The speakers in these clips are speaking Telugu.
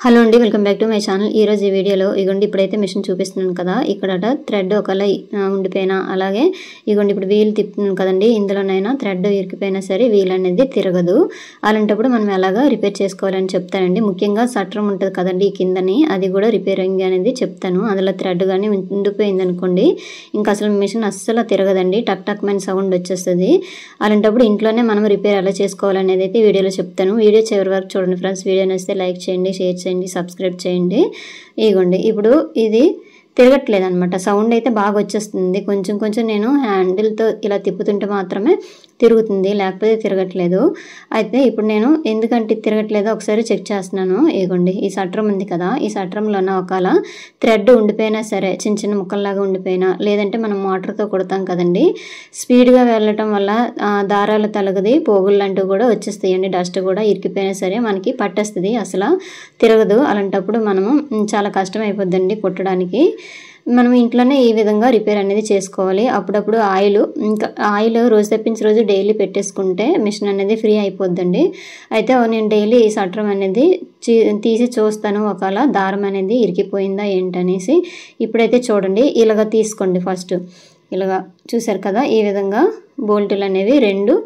హలో అండి, welcome back to my channel. ఈరోజు ఈ వీడియోలో ఇగోండి ఇప్పుడైతే మిషన్ చూపిస్తున్నాను కదా, ఇక్కడట థ్రెడ్ ఒకలా ఉండిపోయినా, అలాగే ఇగోండి ఇప్పుడు వీల్ తిప్పుతున్నాను కదండి, ఇందులోనైనా థ్రెడ్ ఇరికిపోయినా సరే వీల్ అనేది తిరగదు. అలాంటప్పుడు మనం ఎలాగా రిపేర్ చేసుకోవాలని చెప్తానండి. ముఖ్యంగా సట్రం ఉంటుంది కదండి కిందని, అది కూడా రిపేరింగ్ అనేది చెప్తాను. అందులో థ్రెడ్ కానీ ఉండిపోయింది అనుకోండి, ఇంకా అసలు మిషన్ అస్సలు తిరగదండి, టక్ టక్ మని సౌండ్ వచ్చేస్తుంది. అలాంటప్పుడు ఇంట్లోనే మనం రిపేర్ ఎలా చేసుకోవాలనేది అయితే వీడియోలో చెప్తాను. వీడియో చివరి వరకు చూడండి ఫ్రెండ్స్. వీడియో నచ్చితే లైక్ చేయండి, షేర్ చేయండి, సబ్స్క్రైబ్ చేయండి. ఇగోండి ఇప్పుడు ఇది తిరగట్లేదు అనమాట, సౌండ్ అయితే బాగా వచ్చేస్తుంది. కొంచెం కొంచెం నేను హ్యాండిల్తో ఇలా తిప్పుతుంటే మాత్రమే తిరుగుతుంది, లేకపోతే తిరగట్లేదు. అయితే ఇప్పుడు నేను ఎందుకంటే తిరగట్లేదో ఒకసారి చెక్ చేస్తున్నాను. ఇగోండి ఈ సట్రం ఉంది కదా, ఈ సట్రంలోన ఒకవేళ థ్రెడ్ ఉండిపోయినా సరే, చిన్న చిన్న ముక్కల్లాగా ఉండిపోయినా, లేదంటే మనం మోటార్తో కొడతాం కదండి, స్పీడ్గా వెళ్ళటం వల్ల దారాలు తలగది, పోగులు లాంటివి కూడా వచ్చేస్తాయండి. డస్ట్ కూడా ఇరికిపోయినా సరే మనకి పట్టేస్తుంది, అసలు తిరగదు. అలాంటప్పుడు మనము చాలా కష్టం అయిపోద్దండి కుట్టడానికి. మనం ఇంట్లోనే ఈ విధంగా రిపేర్ అనేది చేసుకోవాలి. అప్పుడప్పుడు ఆయిల్ రోజు తప్పించి రోజు డైలీ పెట్టేసుకుంటే మిషన్ అనేది ఫ్రీ అయిపోద్దండి. అయితే నేను డైలీ ఈ సట్రం అనేది తీసి చూస్తాను, ఒకవేళ దారం అనేది ఇరికిపోయిందా ఏంటనేసి. ఇప్పుడైతే చూడండి, ఇలాగ తీసుకోండి. ఫస్ట్ ఇలాగా చూసారు కదా, ఈ విధంగా బోల్టులు అనేవి రెండు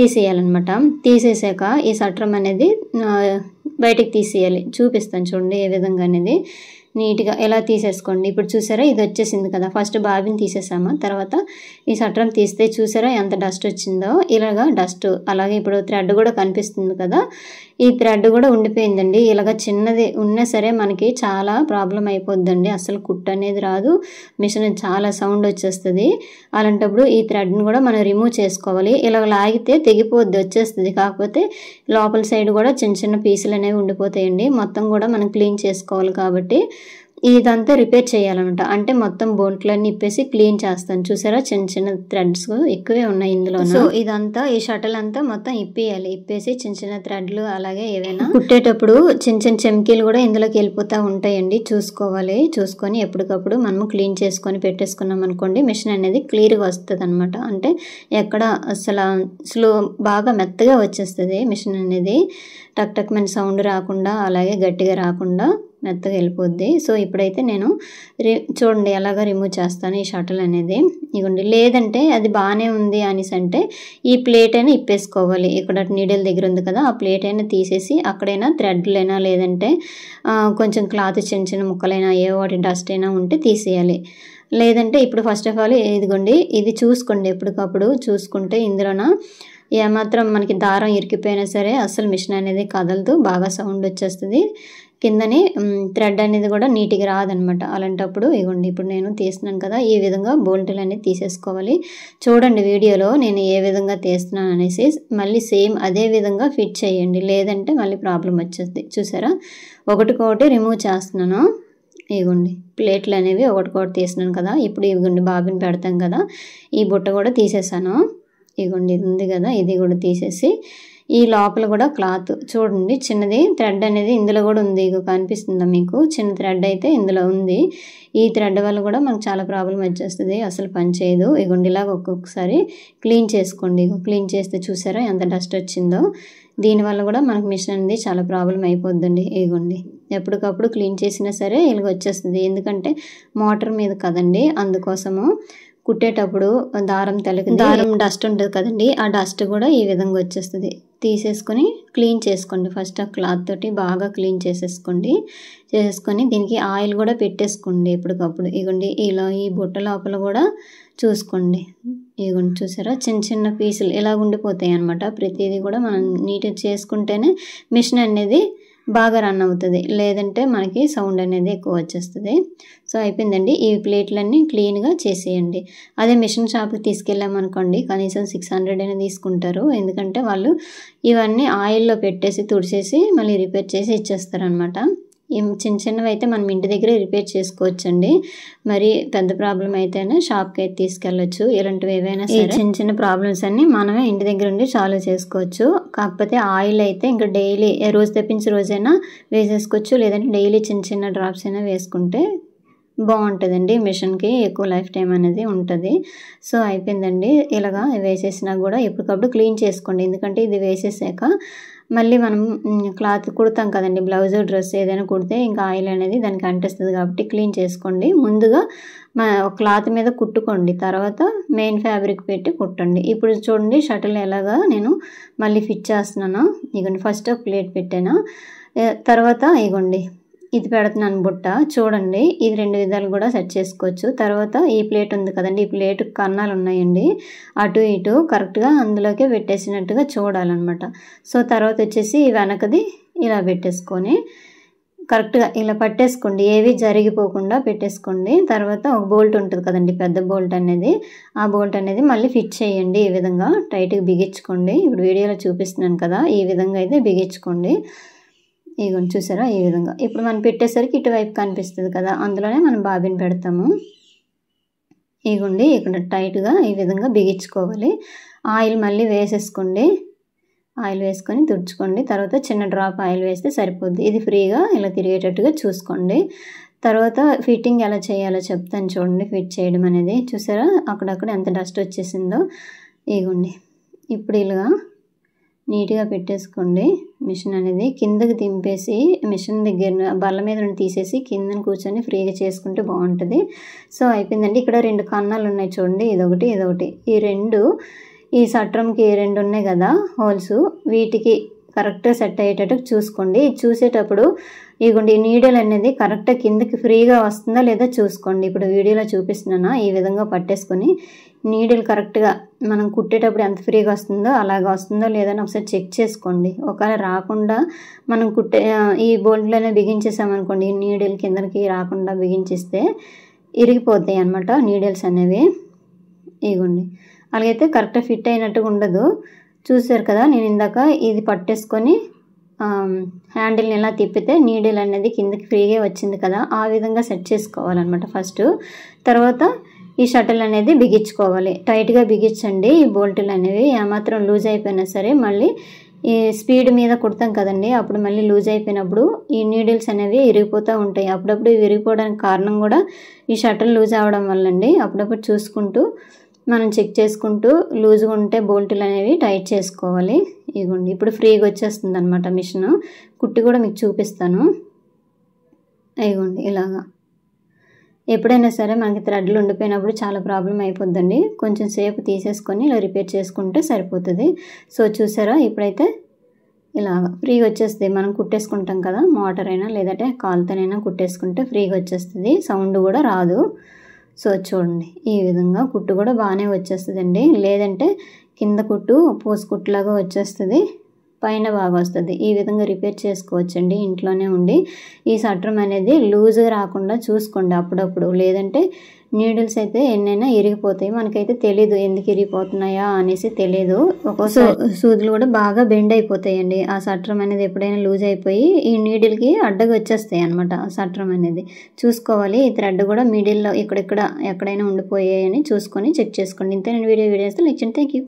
తీసేయాలన్నమాట. తీసేసాక ఈ సట్రం అనేది బయటికి తీసేయాలి. చూపిస్తాను చూడండి ఏ విధంగా అనేది. నీట్గా ఎలా తీసేసుకోండి. ఇప్పుడు చూసారా ఇది వచ్చేసింది కదా, ఫస్ట్ బాబిని తీసేసాము, తర్వాత ఈ సట్రం తీస్తే చూసారా ఎంత డస్ట్ వచ్చిందో. ఇలాగా డస్ట్, అలాగే ఇప్పుడు థ్రెడ్ కూడా కనిపిస్తుంది కదా, ఈ థ్రెడ్ కూడా ఉండిపోయిందండి. ఇలాగ చిన్నది ఉన్నా సరే మనకి చాలా ప్రాబ్లం అయిపోద్దండి, అసలు కుట్టు అనేది రాదు, మిషన్ చాలా సౌండ్ వచ్చేస్తుంది. అలాంటప్పుడు ఈ థ్రెడ్ని కూడా మనం రిమూవ్ చేసుకోవాలి. ఇలాగ లాగితే తెగిపోద్ది, వచ్చేస్తుంది. కాకపోతే లోపల సైడ్ కూడా చిన్న చిన్న పీసులు అనేవి ఉండిపోతాయండి. మొత్తం కూడా మనం క్లీన్ చేసుకోవాలి. కాబట్టి ఇదంతా రిపేర్ చేయాలన్నమాట. అంటే మొత్తం బోల్ట్లన్నీ ఇప్పేసి క్లీన్ చేస్తాను. చూసారా చిన్న చిన్న థ్రెడ్స్ ఎక్కువే ఉన్నాయి ఇందులో. సో ఇదంతా ఈ షటల్ అంతా మొత్తం ఇప్పేయాలి. ఇప్పేసి చిన్న చిన్న థ్రెడ్లు, అలాగే ఏవైనా కుట్టేటప్పుడు చిన్న చిన్న చెమ్కీలు కూడా ఇందులోకి వెళ్ళిపోతూ ఉంటాయండి. చూసుకోవాలి. చూసుకొని ఎప్పటికప్పుడు మనము క్లీన్ చేసుకొని పెట్టేసుకున్నాం అనుకోండి, మిషన్ అనేది క్లియర్గా వస్తుంది అనమాట. అంటే ఎక్కడ అసలు బాగా మెత్తగా వచ్చేస్తుంది మిషన్ అనేది, టక్ టక్ మన సౌండ్ రాకుండా, అలాగే గట్టిగా రాకుండా మెత్తగా వెళ్ళిపోద్ది. సో ఇప్పుడైతే నేను చూడండి ఎలాగ రిమూవ్ చేస్తాను ఈ షటల్ అనేది. ఇవ్వండి, లేదంటే అది బాగానే ఉంది అనేసి అంటే ఈ ప్లేట్ అయినా ఇప్పేసుకోవాలి. ఇక్కడ నీడిల్ దగ్గర ఉంది కదా, ఆ ప్లేట్ అయినా తీసేసి అక్కడైనా థ్రెడ్లైనా, లేదంటే కొంచెం క్లాత్ చిన్న చిన్న ముక్కలైనా, ఏ వాటి డస్ట్ అయినా ఉంటే తీసేయాలి. లేదంటే ఇప్పుడు ఫస్ట్ ఆఫ్ ఆల్ ఇదిగోండి, ఇది చూసుకోండి, ఎప్పటికప్పుడు చూసుకుంటే ఇందులోన ఏమాత్రం మనకి దారం ఇరికిపోయినా సరే అసలు మిషన్ అనేది కదలదు, బాగా సౌండ్ వచ్చేస్తుంది. కిందని థ్రెడ్ అనేది కూడా నీట్గా రాదనమాట. అలాంటప్పుడు ఇవ్వండి ఇప్పుడు నేను తీస్తున్నాను కదా, ఈ విధంగా బోల్టులు అనేది తీసేసుకోవాలి. చూడండి వీడియోలో నేను ఏ విధంగా తీస్తున్నాను అనేసి, మళ్ళీ సేమ్ అదే విధంగా ఫిట్ చేయండి, లేదంటే మళ్ళీ ప్రాబ్లం వచ్చేస్తుంది. చూసారా, ఒకటికొకటి రిమూవ్ చేస్తున్నాను. ఇవ్వండి ప్లేట్లు అనేవి ఒకటికొకటి తీస్తున్నాను కదా. ఇప్పుడు ఇవ్వండి బాబిని పెడతాం కదా, ఈ బుట్ట కూడా తీసేసాను. ఇవ్వండి ఇది ఉంది కదా, ఇది కూడా తీసేసి ఈ లోపల కూడా క్లాత్ చూడండి, చిన్నది థ్రెడ్ అనేది ఇందులో కూడా ఉంది. ఇక కనిపిస్తుందా మీకు, చిన్న థ్రెడ్ అయితే ఇందులో ఉంది. ఈ థ్రెడ్ వల్ల కూడా మనకు చాలా ప్రాబ్లం వచ్చేస్తుంది, అసలు పని చేయదు. ఇగోండి ఇలాగ ఒక్కొక్కసారి క్లీన్ చేసుకోండి. క్లీన్ చేస్తే చూసారా ఎంత డస్ట్ వచ్చిందో. దీనివల్ల కూడా మనకు మిషన్ అనేది చాలా ప్రాబ్లం అయిపోద్దండి. ఇగోండి ఎప్పటికప్పుడు క్లీన్ చేసినా సరే ఇలాగ వచ్చేస్తుంది, ఎందుకంటే మోటార్ మీద కదండి, అందుకోసము కుట్టేటప్పుడు దారం డస్ట్ ఉంటుంది కదండి, ఆ డస్ట్ కూడా ఈ విధంగా వచ్చేస్తుంది. తీసేసుకొని క్లీన్ చేసుకోండి. ఫస్ట్ ఆ క్లాత్ తోటి బాగా క్లీన్ చేసేసుకొని దీనికి ఆయిల్ కూడా పెట్టేసుకోండి ఎప్పటికప్పుడు. ఇగోండి ఇలా ఈ బుట్ట లోపల కూడా చూసుకోండి. ఇగోండి చూసారా చిన్న చిన్న పీసులు ఇలా ఉండిపోతాయి అనమాట. ప్రతిదీ కూడా మనం నీట్గా చేసుకుంటేనే మిషన్ అనేది బాగా రన్ అవుతుంది, లేదంటే మనకి సౌండ్ అనేది ఎక్కువ వచ్చేస్తుంది. సో అయిపోయిందండి, ఈ ప్లేట్లన్నీ క్లీన్గా చేసేయండి. అదే మిషన్ షాప్కి తీసుకెళ్ళామనుకోండి కనీసం 600 అయినా తీసుకుంటారు, ఎందుకంటే వాళ్ళు ఇవన్నీ ఆయిల్లో పెట్టేసి తుడిచేసి మళ్ళీ రిపేర్ చేసి ఇచ్చేస్తారనమాట. చిన్న చిన్నవి అయితే మనం ఇంటి దగ్గరే రిపేర్ చేసుకోవచ్చండి. మరి పెద్ద ప్రాబ్లం అయితేనే షాప్కి అయితే తీసుకెళ్ళచ్చు. ఇలాంటివి ఏవైనా సరే చిన్న చిన్న ప్రాబ్లమ్స్ అన్నీ మనమే ఇంటి దగ్గర ఉండి సాల్వ్ చేసుకోవచ్చు. కాకపోతే ఆయిల్ అయితే ఇంకా డైలీ రోజు తప్పించి రోజైనా వేసేసుకోవచ్చు, లేదంటే డైలీ చిన్న చిన్న డ్రాప్స్ అయినా వేసుకుంటే బాగుంటుందండి. మిషన్కి ఎక్కువ లైఫ్ టైం అనేది ఉంటుంది. సో అయిపోయిందండి, ఇలాగా వేసేసినా కూడా ఎప్పటికప్పుడు క్లీన్ చేసుకోండి, ఎందుకంటే ఇది వేసేసాక మళ్ళీ మనం క్లాత్ కుడతాం కదండి, బ్లౌజ్ డ్రెస్ ఏదైనా కుడితే ఇంకా ఆయిల్ అనేది దానికి అంటేస్తుంది కాబట్టి క్లీన్ చేసుకోండి. ముందుగా క్లాత్ మీద కుట్టుకోండి, తర్వాత మెయిన్ ఫ్యాబ్రిక్ పెట్టి కుట్టండి. ఇప్పుడు చూడండి షటిల్ ఎలాగా నేను మళ్ళీ ఫిట్ చేస్తున్నాను. ఇగోండి ఫస్ట్ ఒక ప్లేట్ పెట్టాను, తర్వాత ఇగోండి ఇది పెడుతున్నాను బుట్ట. చూడండి ఇది 2 విధాలు కూడా సెట్ చేసుకోవచ్చు. తర్వాత ఈ ప్లేట్ ఉంది కదండి, ఈ ప్లేట్ కన్నాలు ఉన్నాయండి, అటు ఇటు కరెక్ట్గా అందులోకే పెట్టేసినట్టుగా చూడాలన్నమాట. సో తర్వాత వచ్చేసి వెనకది ఇలా పెట్టేసుకొని కరెక్ట్గా ఇలా పట్టేసుకోండి, ఏవి జరిగిపోకుండా పెట్టేసుకోండి. తర్వాత ఒక బోల్ట్ ఉంటుంది కదండి, పెద్ద బోల్ట్ అనేది, ఆ బోల్ట్ అనేది మళ్ళీ ఫిట్ చేయండి. ఈ విధంగా టైట్గా బిగించుకోండి. ఇప్పుడు వీడియోలో చూపిస్తున్నాను కదా, ఈ విధంగా అయితే బిగించుకోండి. ఇగోండి చూసారా ఈ విధంగా. ఇప్పుడు మనం పెట్టేసరికి ఇటువైపు కనిపిస్తుంది కదా, అందులోనే మనం బాబిన్ పెడతాము. ఇగోండి ఇక్కడ టైట్గా ఈ విధంగా బిగించుకోవాలి. ఆయిల్ మళ్ళీ వేసేసుకోండి, ఆయిల్ వేసుకొని తుడుచుకోండి. తర్వాత చిన్న డ్రాప్ ఆయిల్ వేస్తే సరిపోద్ది. ఇది ఫ్రీగా ఇలా తిరిగేటట్టుగా చూసుకోండి. తర్వాత ఫిట్టింగ్ ఎలా చేయాలో చెప్తాను చూడండి. ఫిట్ చేయడం అనేది చూసారా, అక్కడక్కడ ఎంత డస్ట్ వచ్చేసిందో. ఇగోండి ఇప్పుడు ఇలా నీట్గా పెట్టేసుకోండి. మిషన్ అనేది కిందకి దింపేసి మిషన్ దగ్గర బల్ల మీద నుండి తీసేసి కిందన కూర్చొని ఫ్రీగా చేసుకుంటే బాగుంటుంది. సో అయిపోయిందండి. ఇక్కడ 2 కన్నాలు ఉన్నాయి చూడండి, ఇదొకటి ఇదొకటి. ఈ 2 ఈ సట్రంకి 2 ఉన్నాయి కదా హోల్స్, వీటికి కరెక్ట్గా సెట్ అయ్యేటట్టు చూసుకోండి. చూసేటప్పుడు ఇగోండి నీడిల్ అనేది కరెక్ట్గా కిందకి ఫ్రీగా వస్తుందా లేదా చూసుకోండి. ఇప్పుడు వీడియోలో చూపిస్తున్నాను, ఈ విధంగా పట్టేసుకొని నీడిల్ కరెక్ట్గా మనం కుట్టేటప్పుడు ఎంత ఫ్రీగా వస్తుందో అలాగ వస్తుందో లేదని ఒకసారి చెక్ చేసుకోండి. ఒకవేళ రాకుండా మనం ఈ బోల్ట్లోనే బిగించేసామనుకోండి, నీడిల్ కిందకి రాకుండా బిగించేస్తే ఇరిగిపోతాయి అన్నమాట నీడిల్స్ అనేవి. ఇగోండి అలాగైతే కరెక్ట్గా ఫిట్ అయినట్టుగా ఉండదు. చూసారు కదా, నేను ఇందాక ఇది పట్టేసుకొని హ్యాండిల్ని ఎలా తిప్పితే నీడిల్ అనేది కిందకి ఫ్రీగా వచ్చింది కదా, ఆ విధంగా సెట్ చేసుకోవాలన్నమాట ఫస్ట్. తర్వాత ఈ షటిల్ అనేది బిగించుకోవాలి, టైట్గా బిగించండి. ఈ బోల్టులు అనేవి ఏమాత్రం లూజ్ అయిపోయినా సరే మళ్ళీ ఈ స్పీడ్ మీద కుడతాం కదండి, అప్పుడు మళ్ళీ లూజ్ అయిపోయినప్పుడు ఈ నీడిల్స్ అనేవి ఇరిగిపోతూ ఉంటాయి. అప్పుడప్పుడు విరిగిపోవడానికి కారణం కూడా ఈ షటిల్ లూజ్ అవ్వడం వల్ల అండి. అప్పుడప్పుడు చూసుకుంటూ మనం చెక్ చేసుకుంటూ లూజ్గా ఉంటే బోల్టులు అనేవి టైట్ చేసుకోవాలి. ఇగోండి ఇప్పుడు ఫ్రీగా వచ్చేస్తుంది అనమాట మిషన్. కుట్టి కూడా మీకు చూపిస్తాను. ఇగోండి ఇలాగా. ఎప్పుడైనా సరే మనకి థ్రెడ్లు ఉండిపోయినప్పుడు చాలా ప్రాబ్లం అయిపోద్దండి. కొంచెం సేపు తీసేసుకొని ఇలా రిపేర్ చేసుకుంటే సరిపోతుంది. సో చూసారా ఇప్పుడైతే ఇలాగా ఫ్రీగా వచ్చేస్తుంది. మనం కుట్టేసుకుంటాం కదా, మోటార్ అయినా లేదంటే కాలుతోనైనా కుట్టేసుకుంటే ఫ్రీగా వచ్చేస్తుంది, సౌండ్ కూడా రాదు. సో చూడండి ఈ విధంగా కుట్టు కూడా బాగానే వచ్చేస్తుందండి. లేదంటే కింద కుట్టు పోసు కుట్టులాగా వచ్చేస్తుంది, పైన బాగా వస్తుంది. ఈ విధంగా రిపేర్ చేసుకోవచ్చండి ఇంట్లోనే ఉండి. ఈ సట్రం అనేది లూజ్గా రాకుండా చూసుకోండి అప్పుడప్పుడు, లేదంటే నీడిల్స్ అయితే ఎన్నైనా ఇరిగిపోతాయి. మనకైతే తెలీదు ఎందుకు ఇరిగిపోతున్నాయా అనేసి తెలియదు. ఒక్కోసారి సూదులు కూడా బాగా బెండ్ అయిపోతాయండి. ఆ సట్రం అనేది ఎప్పుడైనా లూజ్ అయిపోయి ఈ నీడిల్కి అడ్డగా వచ్చేస్తాయి అనమాట. ఆ సట్రం అనేది చూసుకోవాలి. ఈ థ్రెడ్ కూడా మిడిల్లో ఇక్కడెక్కడ ఎక్కడైనా ఉండిపోయాయని చూసుకొని చెక్ చేసుకోండి. ఇంతే నేను వీడియో చేస్తే లైక్ చేయండి. Thank you.